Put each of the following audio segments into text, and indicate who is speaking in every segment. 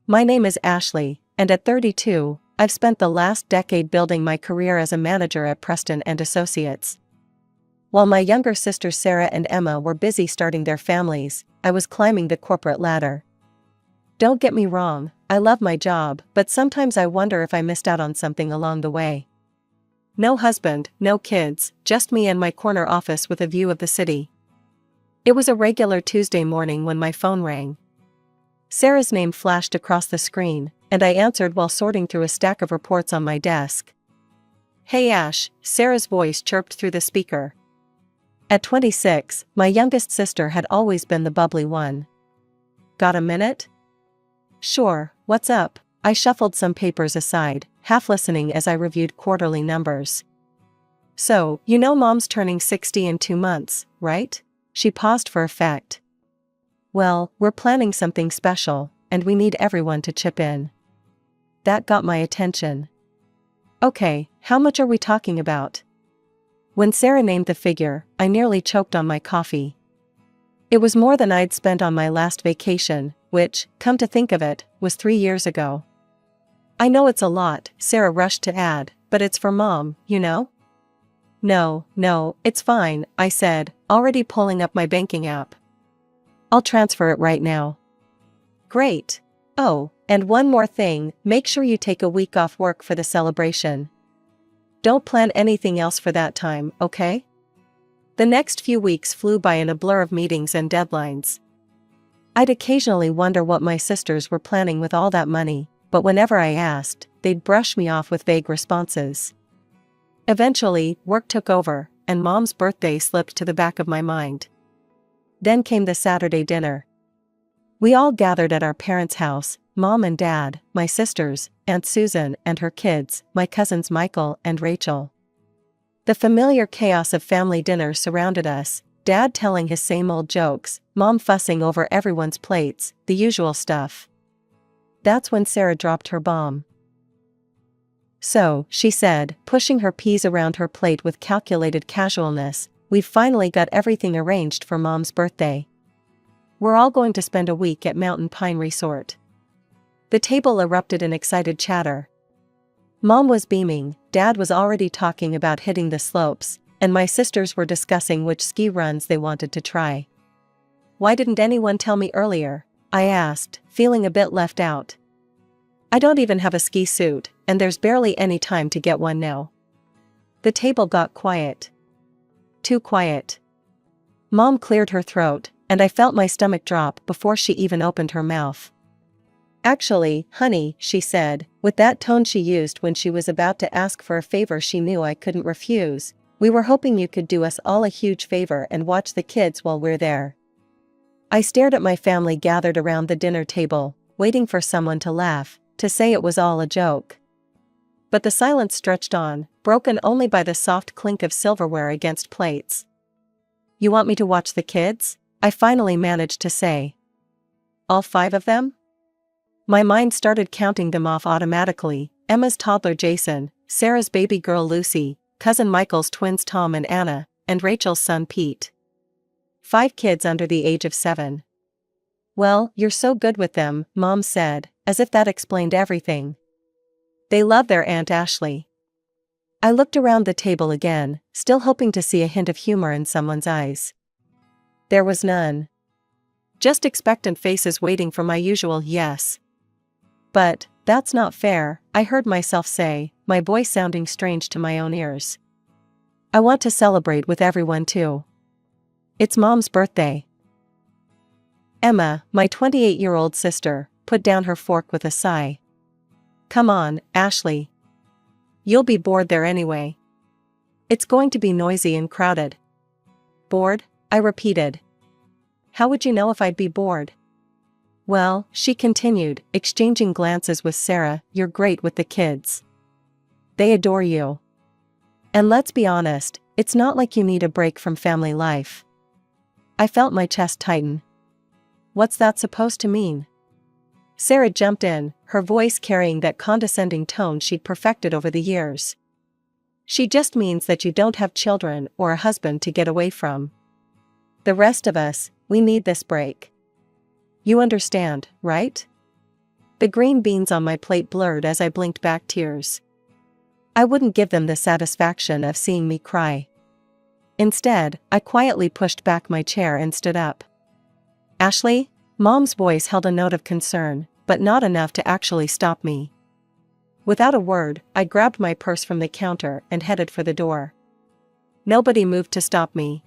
Speaker 1: My name is Ashley, and at 32, I've spent the last decade building my career as a manager at Preston and Associates. While my younger sisters Sarah and Emma were busy starting their families, I was climbing the corporate ladder. Don't get me wrong, I love my job, but sometimes I wonder if I missed out on something along the way. No husband, no kids, just me and my corner office with a view of the city. It was a regular Tuesday morning when my phone rang. Sarah's name flashed across the screen, and I answered while sorting through a stack of reports on my desk. "Hey Ash," Sarah's voice chirped through the speaker. At 26, my youngest sister had always been the bubbly one. "Got a minute?" "Sure, what's up?" I shuffled some papers aside, half listening as I reviewed quarterly numbers. "So, you know Mom's turning 60 in 2 months, right?" She paused for effect. "Well, we're planning something special, and we need everyone to chip in." That got my attention. "Okay, how much are we talking about?" When Sarah named the figure, I nearly choked on my coffee. It was more than I'd spent on my last vacation, which, come to think of it, was 3 years ago. "I know it's a lot," Sarah rushed to add, "but it's for Mom, you know?" No, it's fine," I said, already pulling up my banking app. "I'll transfer it right now." "Great. Oh, and one more thing, make sure you take a week off work for the celebration. Don't plan anything else for that time, okay?" The next few weeks flew by in a blur of meetings and deadlines. I'd occasionally wonder what my sisters were planning with all that money, but whenever I asked, they'd brush me off with vague responses. Eventually, work took over, and Mom's birthday slipped to the back of my mind. Then came the Saturday dinner. We all gathered at our parents' house, Mom and Dad, my sisters, Aunt Susan and her kids, my cousins Michael and Rachel. The familiar chaos of family dinner surrounded us, Dad telling his same old jokes, Mom fussing over everyone's plates, the usual stuff. That's when Sarah dropped her bomb. "So," she said, pushing her peas around her plate with calculated casualness, "we've finally got everything arranged for Mom's birthday. We're all going to spend a week at Mountain Pine Resort." The table erupted in excited chatter. Mom was beaming, Dad was already talking about hitting the slopes, and my sisters were discussing which ski runs they wanted to try. "Why didn't anyone tell me earlier?" I asked, feeling a bit left out. "I don't even have a ski suit, and there's barely any time to get one now." The table got quiet. Too quiet. Mom cleared her throat, and I felt my stomach drop before she even opened her mouth. "Actually, honey," she said, with that tone she used when she was about to ask for a favor she knew I couldn't refuse, "we were hoping you could do us all a huge favor and watch the kids while we're there." I stared at my family gathered around the dinner table, waiting for someone to laugh, to say it was all a joke. But the silence stretched on, broken only by the soft clink of silverware against plates. "You want me to watch the kids?" I finally managed to say. "All 5 of them?" My mind started counting them off automatically, Emma's toddler Jason, Sarah's baby girl Lucy, cousin Michael's twins Tom and Anna, and Rachel's son Pete. 5 kids under the age of 7. "Well, you're so good with them," Mom said, as if that explained everything. "They love their Aunt Ashley." I looked around the table again, still hoping to see a hint of humor in someone's eyes. There was none. Just expectant faces waiting for my usual yes. "But, that's not fair," I heard myself say, my voice sounding strange to my own ears. "I want to celebrate with everyone too. It's Mom's birthday." Emma, my 28-year-old sister, put down her fork with a sigh. "Come on, Ashley. You'll be bored there anyway. It's going to be noisy and crowded." "Bored?" I repeated. "How would you know if I'd be bored?" "Well," she continued, exchanging glances with Sarah, "you're great with the kids. They adore you. And let's be honest, it's not like you need a break from family life." I felt my chest tighten. "What's that supposed to mean?" Sarah jumped in, her voice carrying that condescending tone she'd perfected over the years. "She just means that you don't have children or a husband to get away from. The rest of us, we need this break. You understand, right?" The green beans on my plate blurred as I blinked back tears. I wouldn't give them the satisfaction of seeing me cry. Instead, I quietly pushed back my chair and stood up. "Ashley?" Mom's voice held a note of concern, but not enough to actually stop me. Without a word, I grabbed my purse from the counter and headed for the door. Nobody moved to stop me.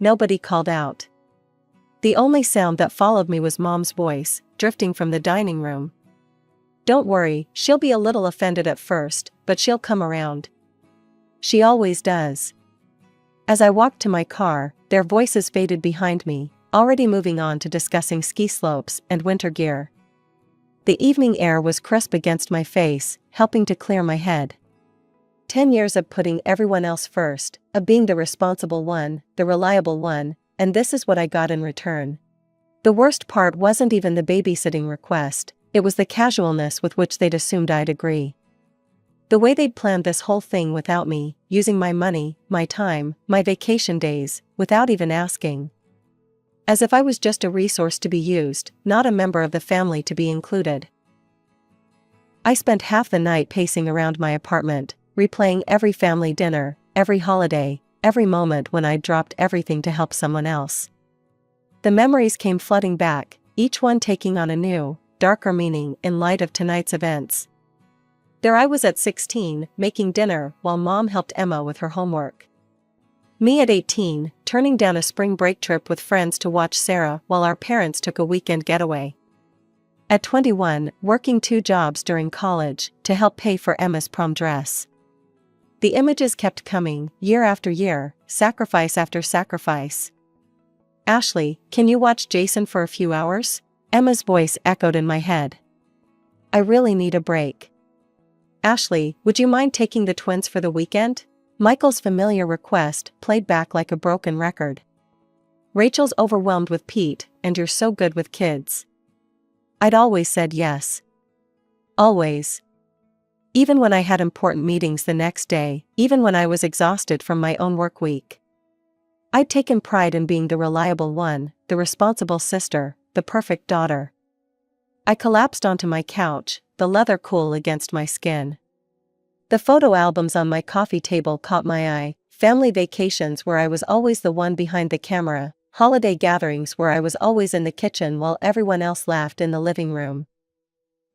Speaker 1: Nobody called out. The only sound that followed me was Mom's voice, drifting from the dining room. "Don't worry, she'll be a little offended at first, but she'll come around. She always does." As I walked to my car, their voices faded behind me, already moving on to discussing ski slopes and winter gear. The evening air was crisp against my face, helping to clear my head. 10 years of putting everyone else first, of being the responsible one, the reliable one, and this is what I got in return. The worst part wasn't even the babysitting request, it was the casualness with which they'd assumed I'd agree. The way they'd planned this whole thing without me, using my money, my time, my vacation days, without even asking. As if I was just a resource to be used, not a member of the family to be included. I spent half the night pacing around my apartment, replaying every family dinner, every holiday, every moment when I'd dropped everything to help someone else. The memories came flooding back, each one taking on a new, darker meaning in light of tonight's events. There I was at 16, making dinner while Mom helped Emma with her homework. Me at 18, turning down a spring break trip with friends to watch Sarah while our parents took a weekend getaway. At 21, working 2 jobs during college to help pay for Emma's prom dress. The images kept coming, year after year, sacrifice after sacrifice. "Ashley, can you watch Jason for a few hours?" Emma's voice echoed in my head. "I really need a break." "Ashley, would you mind taking the twins for the weekend?" Michael's familiar request played back like a broken record. "Rachel's overwhelmed with Pete, and you're so good with kids." I'd always said yes. Always. Even when I had important meetings the next day, even when I was exhausted from my own work week. I'd taken pride in being the reliable one, the responsible sister, the perfect daughter. I collapsed onto my couch, the leather cool against my skin. The photo albums on my coffee table caught my eye, family vacations where I was always the one behind the camera, holiday gatherings where I was always in the kitchen while everyone else laughed in the living room.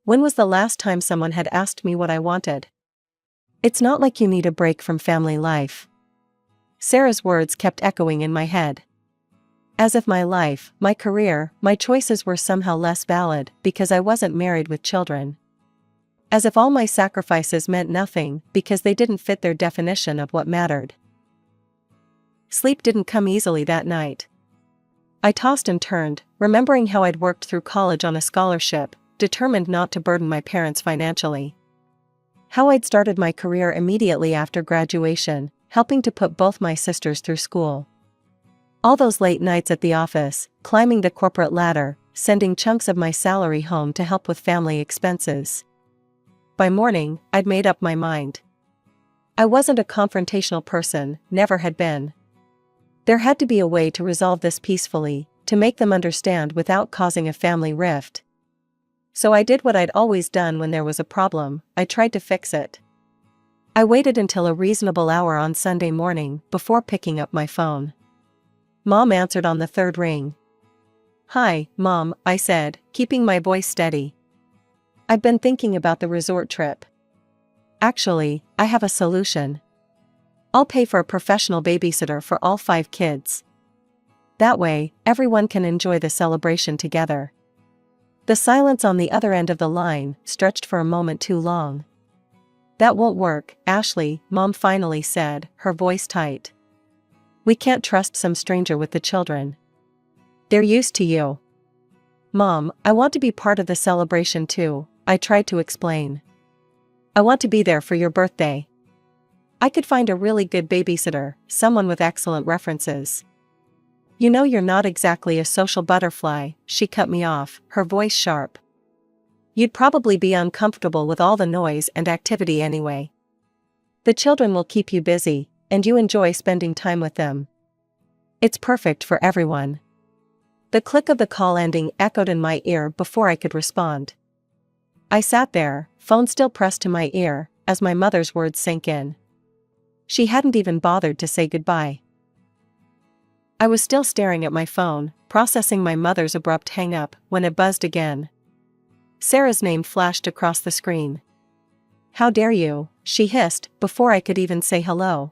Speaker 1: When was the last time someone had asked me what I wanted? "It's not like you need a break from family life." Sarah's words kept echoing in my head. As if my life, my career, my choices were somehow less valid because I wasn't married with children. As if all my sacrifices meant nothing because they didn't fit their definition of what mattered. Sleep didn't come easily that night. I tossed and turned, remembering how I'd worked through college on a scholarship, determined not to burden my parents financially. How I'd started my career immediately after graduation, helping to put both my sisters through school. All those late nights at the office, climbing the corporate ladder, sending chunks of my salary home to help with family expenses. By morning, I'd made up my mind. I wasn't a confrontational person, never had been. There had to be a way to resolve this peacefully, to make them understand without causing a family rift. So I did what I'd always done when there was a problem, I tried to fix it. I waited until a reasonable hour on Sunday morning before picking up my phone. Mom answered on the 3rd ring. "Hi, Mom," I said, keeping my voice steady. "I've been thinking about the resort trip. Actually, I have a solution. I'll pay for a professional babysitter for all 5 kids. That way, everyone can enjoy the celebration together." The silence on the other end of the line stretched for a moment too long. "That won't work, Ashley," Mom finally said, her voice tight. "We can't trust some stranger with the children. They're used to you." "Mom, I want to be part of the celebration too," I tried to explain. "I want to be there for your birthday. I could find a really good babysitter, someone with excellent references." "You know you're not exactly a social butterfly," she cut me off, her voice sharp. "You'd probably be uncomfortable with all the noise and activity anyway. The children will keep you busy, and you enjoy spending time with them. It's perfect for everyone." The click of the call ending echoed in my ear before I could respond. I sat there, phone still pressed to my ear, as my mother's words sank in. She hadn't even bothered to say goodbye. I was still staring at my phone, processing my mother's abrupt hang-up, when it buzzed again. Sarah's name flashed across the screen. "How dare you," she hissed, before I could even say hello.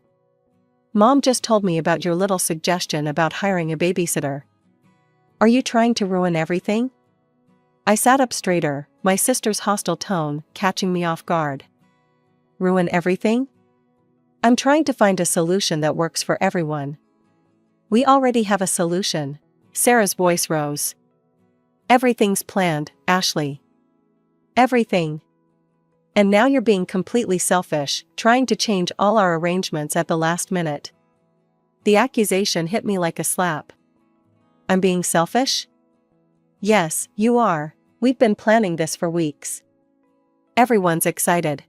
Speaker 1: "Mom just told me about your little suggestion about hiring a babysitter. Are you trying to ruin everything?" I sat up straighter, my sister's hostile tone catching me off guard. "Ruin everything? I'm trying to find a solution that works for everyone." "We already have a solution." Sarah's voice rose. "Everything's planned, Ashley. Everything. And now you're being completely selfish, trying to change all our arrangements at the last minute." The accusation hit me like a slap. "I'm being selfish?" "Yes, you are. We've been planning this for weeks. Everyone's excited.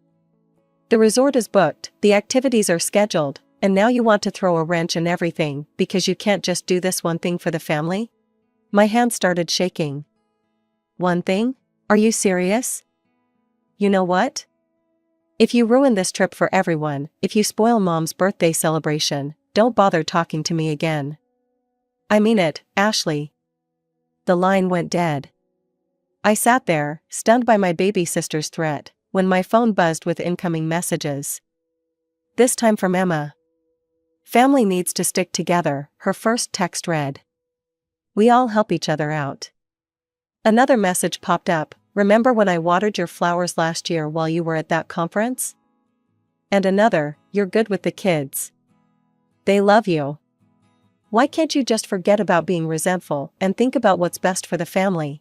Speaker 1: The resort is booked, the activities are scheduled, and now you want to throw a wrench in everything because you can't just do this one thing for the family?" My hand started shaking. "One thing? Are you serious?" "You know what? If you ruin this trip for everyone, if you spoil Mom's birthday celebration, don't bother talking to me again." "I mean it, Ashley." The line went dead. I sat there, stunned by my baby sister's threat, when my phone buzzed with incoming messages. This time from Emma. "Family needs to stick together," her first text read. "We all help each other out." Another message popped up. "Remember when I watered your flowers last year while you were at that conference?" And another, "You're good with the kids. They love you. Why can't you just forget about being resentful and think about what's best for the family?"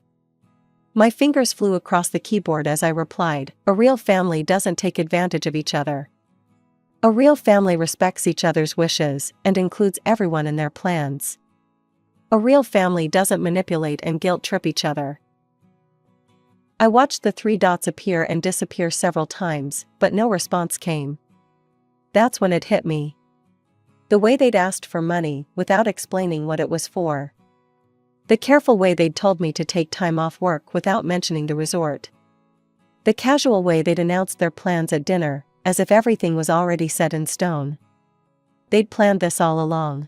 Speaker 1: My fingers flew across the keyboard as I replied, "A real family doesn't take advantage of each other. A real family respects each other's wishes and includes everyone in their plans. A real family doesn't manipulate and guilt-trip each other." I watched the 3 dots appear and disappear several times, but no response came. That's when it hit me. The way they'd asked for money without explaining what it was for. The careful way they'd told me to take time off work without mentioning the resort. The casual way they'd announced their plans at dinner, as if everything was already set in stone. They'd planned this all along.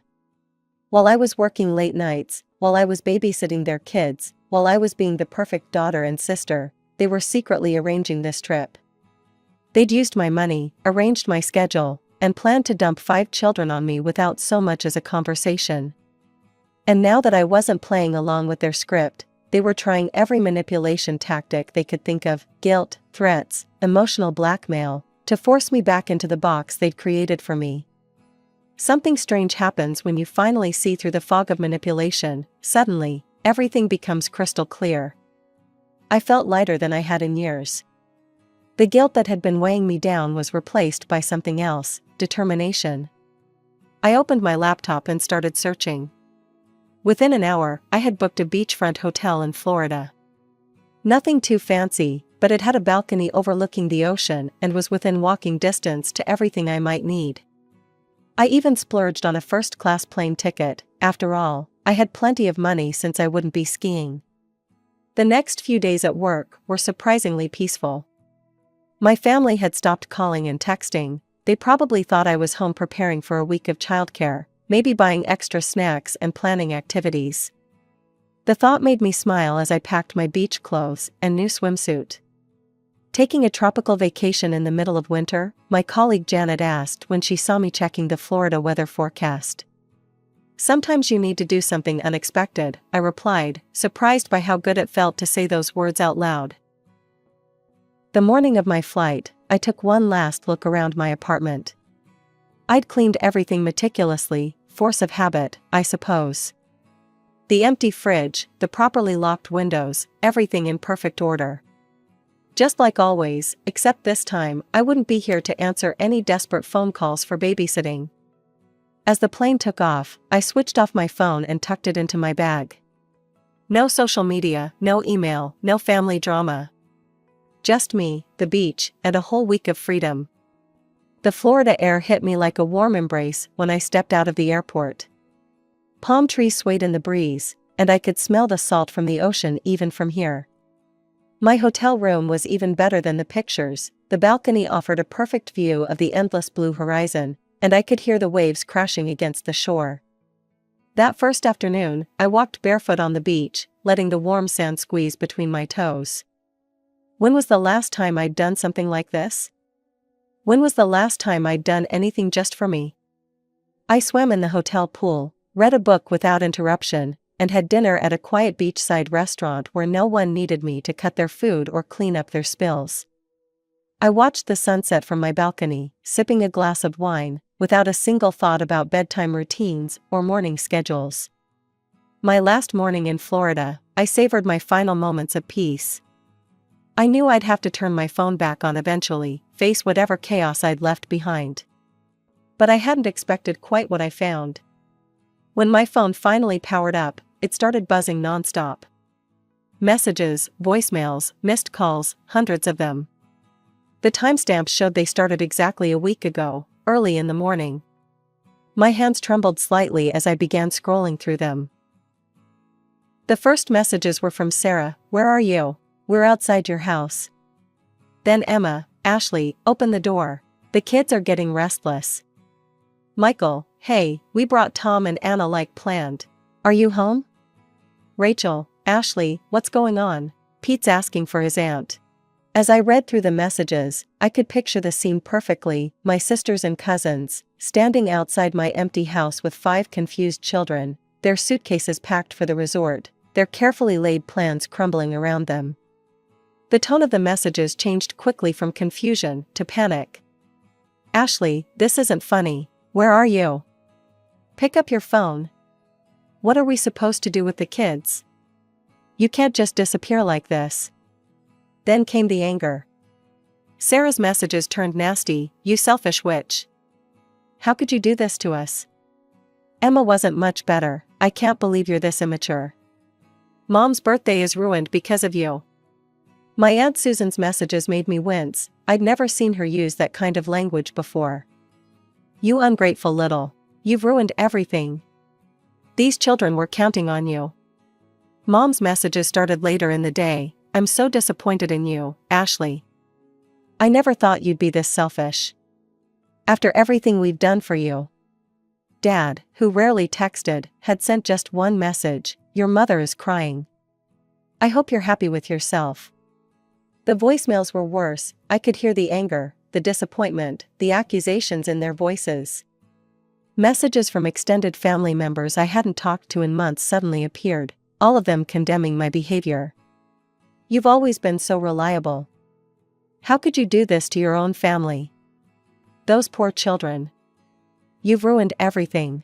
Speaker 1: While I was working late nights, while I was babysitting their kids, while I was being the perfect daughter and sister, they were secretly arranging this trip. They'd used my money, arranged my schedule, and planned to dump 5 children on me without so much as a conversation. And now that I wasn't playing along with their script, they were trying every manipulation tactic they could think of, guilt, threats, emotional blackmail, to force me back into the box they'd created for me. Something strange happens when you finally see through the fog of manipulation. Suddenly, everything becomes crystal clear. I felt lighter than I had in years. The guilt that had been weighing me down was replaced by something else, determination. I opened my laptop and started searching. Within an hour, I had booked a beachfront hotel in Florida. Nothing too fancy, but it had a balcony overlooking the ocean and was within walking distance to everything I might need. I even splurged on a first-class plane ticket. After all, I had plenty of money since I wouldn't be skiing. The next few days at work were surprisingly peaceful. My family had stopped calling and texting. They probably thought I was home preparing for a week of childcare, maybe buying extra snacks and planning activities. The thought made me smile as I packed my beach clothes and new swimsuit. Taking a tropical vacation in the middle of winter? My colleague Janet asked when she saw me checking the Florida weather forecast. "Sometimes you need to do something unexpected," I replied, surprised by how good it felt to say those words out loud. The morning of my flight, I took one last look around my apartment. I'd cleaned everything meticulously, force of habit, I suppose. The empty fridge, the properly locked windows, everything in perfect order. Just like always, except this time, I wouldn't be here to answer any desperate phone calls for babysitting. As the plane took off, I switched off my phone and tucked it into my bag. No social media, no email, no family drama. Just me, the beach, and a whole week of freedom. The Florida air hit me like a warm embrace when I stepped out of the airport. Palm trees swayed in the breeze, and I could smell the salt from the ocean even from here. My hotel room was even better than the pictures. The balcony offered a perfect view of the endless blue horizon, and I could hear the waves crashing against the shore. That first afternoon, I walked barefoot on the beach, letting the warm sand squeeze between my toes. When was the last time I'd done something like this? When was the last time I'd done anything just for me? I swam in the hotel pool, read a book without interruption, and had dinner at a quiet beachside restaurant where no one needed me to cut their food or clean up their spills. I watched the sunset from my balcony, sipping a glass of wine, without a single thought about bedtime routines or morning schedules. My last morning in Florida, I savored my final moments of peace. I knew I'd have to turn my phone back on eventually, face whatever chaos I'd left behind. But I hadn't expected quite what I found. When my phone finally powered up, it started buzzing nonstop. Messages, voicemails, missed calls, hundreds of them. The timestamps showed they started exactly a week ago, early in the morning. My hands trembled slightly as I began scrolling through them. The first messages were from Sarah, "Where are you? We're outside your house." Then Emma, "Ashley, open the door. The kids are getting restless." Michael, "Hey, we brought Tom and Anna like planned. Are you home?" Rachel, "Ashley, what's going on? Pete's asking for his aunt." As I read through the messages, I could picture the scene perfectly, my sisters and cousins, standing outside my empty house with 5 confused children, their suitcases packed for the resort, their carefully laid plans crumbling around them. The tone of the messages changed quickly from confusion to panic. "Ashley, this isn't funny. Where are you? Pick up your phone. What are we supposed to do with the kids? You can't just disappear like this." Then came the anger. Sarah's messages turned nasty. "You selfish witch. How could you do this to us? Emma wasn't much better. I can't believe you're this immature. Mom's birthday is ruined because of you." My Aunt Susan's messages made me wince. I'd never seen her use that kind of language before. "You ungrateful little. You've ruined everything. These children were counting on you." Mom's messages started later in the day. "I'm so disappointed in you, Ashley. I never thought you'd be this selfish. After everything we've done for you." Dad, who rarely texted, had sent just one message: "Your mother is crying. I hope you're happy with yourself." The voicemails were worse. I could hear the anger, the disappointment, the accusations in their voices. Messages from extended family members I hadn't talked to in months suddenly appeared, all of them condemning my behavior. "You've always been so reliable. How could you do this to your own family? Those poor children. You've ruined everything."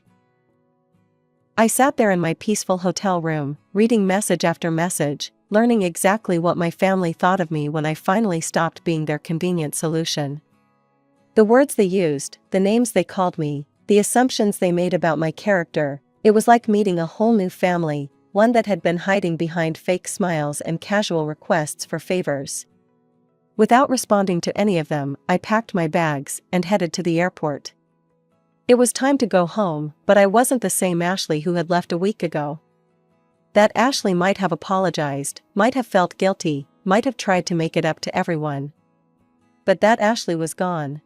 Speaker 1: I sat there in my peaceful hotel room, reading message after message, learning exactly what my family thought of me when I finally stopped being their convenient solution. The words they used, the names they called me, the assumptions they made about my character, it was like meeting a whole new family, one that had been hiding behind fake smiles and casual requests for favors. Without responding to any of them, I packed my bags and headed to the airport. It was time to go home, but I wasn't the same Ashley who had left a week ago. That Ashley might have apologized, might have felt guilty, might have tried to make it up to everyone. But that Ashley was gone.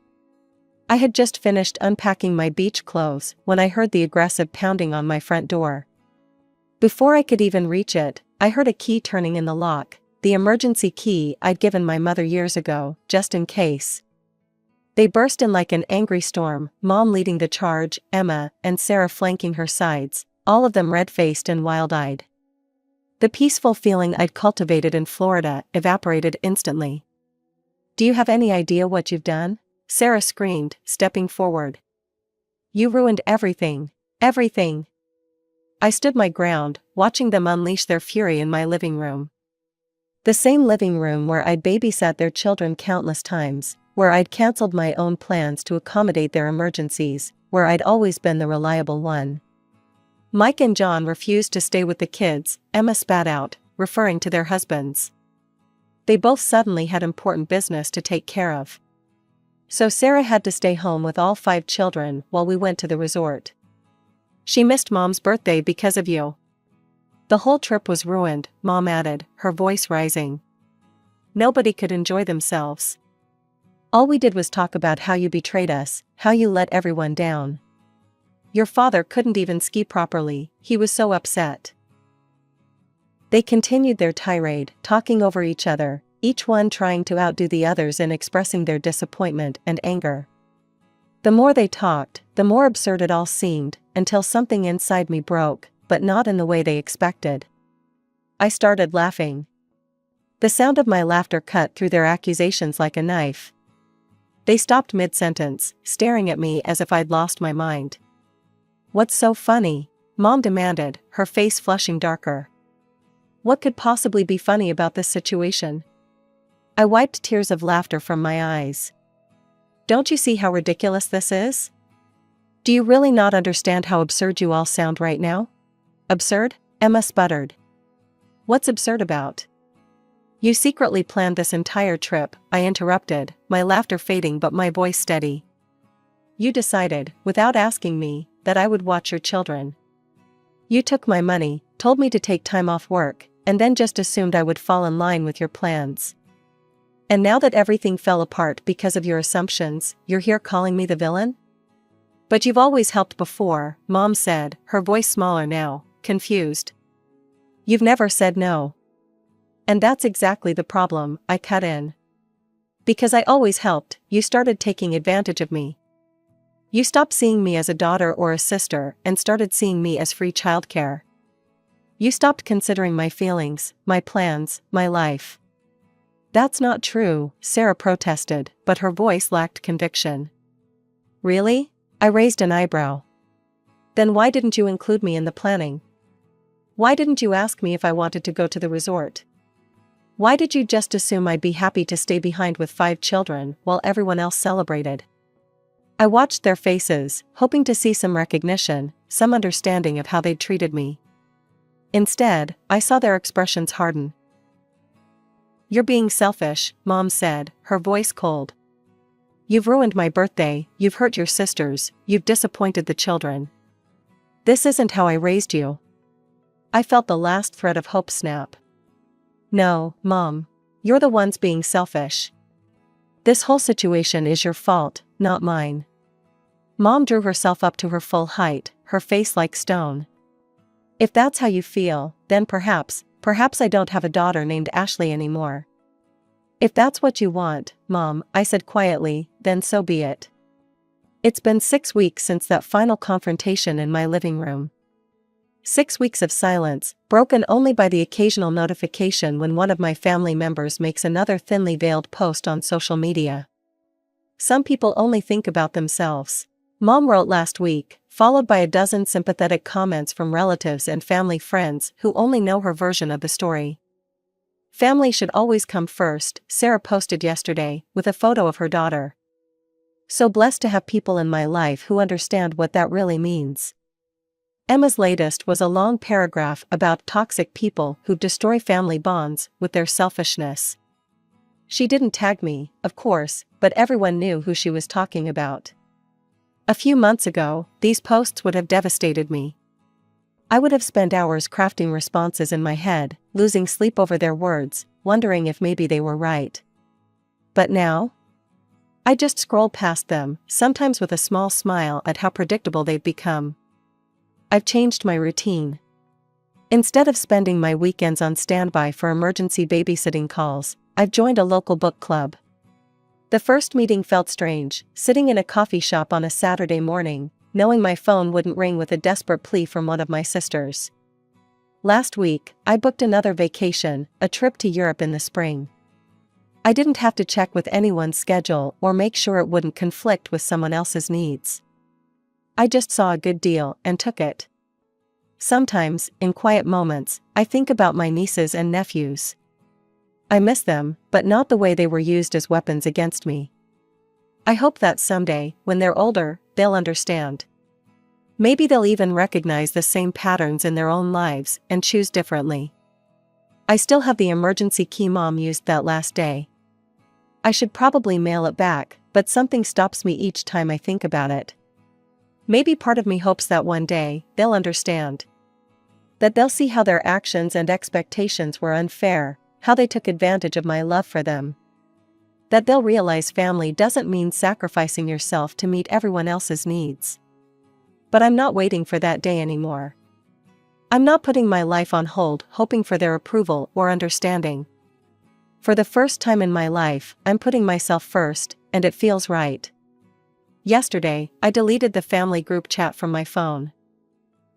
Speaker 1: I had just finished unpacking my beach clothes when I heard the aggressive pounding on my front door. Before I could even reach it, I heard a key turning in the lock, the emergency key I'd given my mother years ago, just in case. They burst in like an angry storm, Mom leading the charge, Emma and Sarah flanking her sides, all of them red-faced and wild-eyed. The peaceful feeling I'd cultivated in Florida evaporated instantly. "Do you have any idea what you've done?" Sarah screamed, stepping forward. "You ruined everything. Everything." I stood my ground, watching them unleash their fury in my living room. The same living room where I'd babysat their children countless times, where I'd cancelled my own plans to accommodate their emergencies, where I'd always been the reliable one. "Mike and John refused to stay with the kids," Emma spat out, referring to their husbands. "They both suddenly had important business to take care of. So Sarah had to stay home with all 5 children while we went to the resort. She missed Mom's birthday because of you. The whole trip was ruined," Mom added, her voice rising. Nobody could enjoy themselves. All we did was talk about how you betrayed us, how you let everyone down. Your father couldn't even ski properly, he was so upset." They continued their tirade, talking over each other, each one trying to outdo the others in expressing their disappointment and anger. The more they talked, the more absurd it all seemed, until something inside me broke, but not in the way they expected. I started laughing. The sound of my laughter cut through their accusations like a knife. They stopped mid-sentence, staring at me as if I'd lost my mind. "What's so funny?" Mom demanded, her face flushing darker. What could possibly be funny about this situation? I wiped tears of laughter from my eyes. "Don't you see how ridiculous this is? Do you really not understand how absurd you all sound right now?" "Absurd?" Emma sputtered. "What's absurd about?" "You secretly planned this entire trip," I interrupted, my laughter fading but my voice steady. "You decided, without asking me, that I would watch your children. You took my money, told me to take time off work, and then just assumed I would fall in line with your plans. And now that everything fell apart because of your assumptions, you're here calling me the villain?" "But you've always helped before," Mom said, her voice smaller now, confused. "You've never said no." "And that's exactly the problem," I cut in. "Because I always helped, you started taking advantage of me. You stopped seeing me as a daughter or a sister and started seeing me as free childcare. You stopped considering my feelings, my plans, my life." "That's not true," Sarah protested, but her voice lacked conviction. "Really?" I raised an eyebrow. "Then why didn't you include me in the planning? Why didn't you ask me if I wanted to go to the resort? Why did you just assume I'd be happy to stay behind with 5 children while everyone else celebrated?" I watched their faces, hoping to see some recognition, some understanding of how they'd treated me. Instead, I saw their expressions harden. "You're being selfish," Mom said, her voice cold. "You've ruined my birthday, you've hurt your sisters, you've disappointed the children. This isn't how I raised you." I felt the last thread of hope snap. "No, Mom. You're the ones being selfish. This whole situation is your fault, not mine." Mom drew herself up to her full height, her face like stone. "If that's how you feel, then perhaps I don't have a daughter named Ashley anymore." "If that's what you want, Mom," I said quietly, "then so be it." It's been 6 weeks since that final confrontation in my living room. 6 weeks of silence, broken only by the occasional notification when one of my family members makes another thinly veiled post on social media. "Some people only think about themselves," Mom wrote last week, followed by a dozen sympathetic comments from relatives and family friends who only know her version of the story. "Family should always come first," Sarah posted yesterday, with a photo of her daughter. "So blessed to have people in my life who understand what that really means." Emma's latest was a long paragraph about toxic people who destroy family bonds with their selfishness. She didn't tag me, of course, but everyone knew who she was talking about. A few months ago, these posts would have devastated me. I would have spent hours crafting responses in my head, losing sleep over their words, wondering if maybe they were right. But now? I just scroll past them, sometimes with a small smile at how predictable they've become. I've changed my routine. Instead of spending my weekends on standby for emergency babysitting calls, I've joined a local book club. The first meeting felt strange, sitting in a coffee shop on a Saturday morning, knowing my phone wouldn't ring with a desperate plea from one of my sisters. Last week, I booked another vacation, a trip to Europe in the spring. I didn't have to check with anyone's schedule or make sure it wouldn't conflict with someone else's needs. I just saw a good deal and took it. Sometimes, in quiet moments, I think about my nieces and nephews. I miss them, but not the way they were used as weapons against me. I hope that someday, when they're older, they'll understand. Maybe they'll even recognize the same patterns in their own lives and choose differently. I still have the emergency key Mom used that last day. I should probably mail it back, but something stops me each time I think about it. Maybe part of me hopes that one day, they'll understand. That they'll see how their actions and expectations were unfair, how they took advantage of my love for them. That they'll realize family doesn't mean sacrificing yourself to meet everyone else's needs. But I'm not waiting for that day anymore. I'm not putting my life on hold hoping for their approval or understanding. For the first time in my life, I'm putting myself first, and it feels right. Yesterday, I deleted the family group chat from my phone.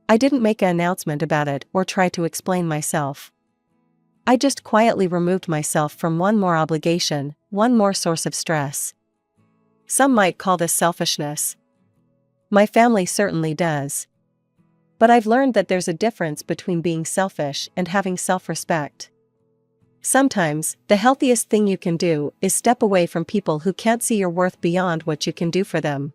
Speaker 1: I didn't make an announcement about it or try to explain myself. I just quietly removed myself from one more obligation, one more source of stress. Some might call this selfishness. My family certainly does. But I've learned that there's a difference between being selfish and having self-respect. Sometimes, the healthiest thing you can do is step away from people who can't see your worth beyond what you can do for them.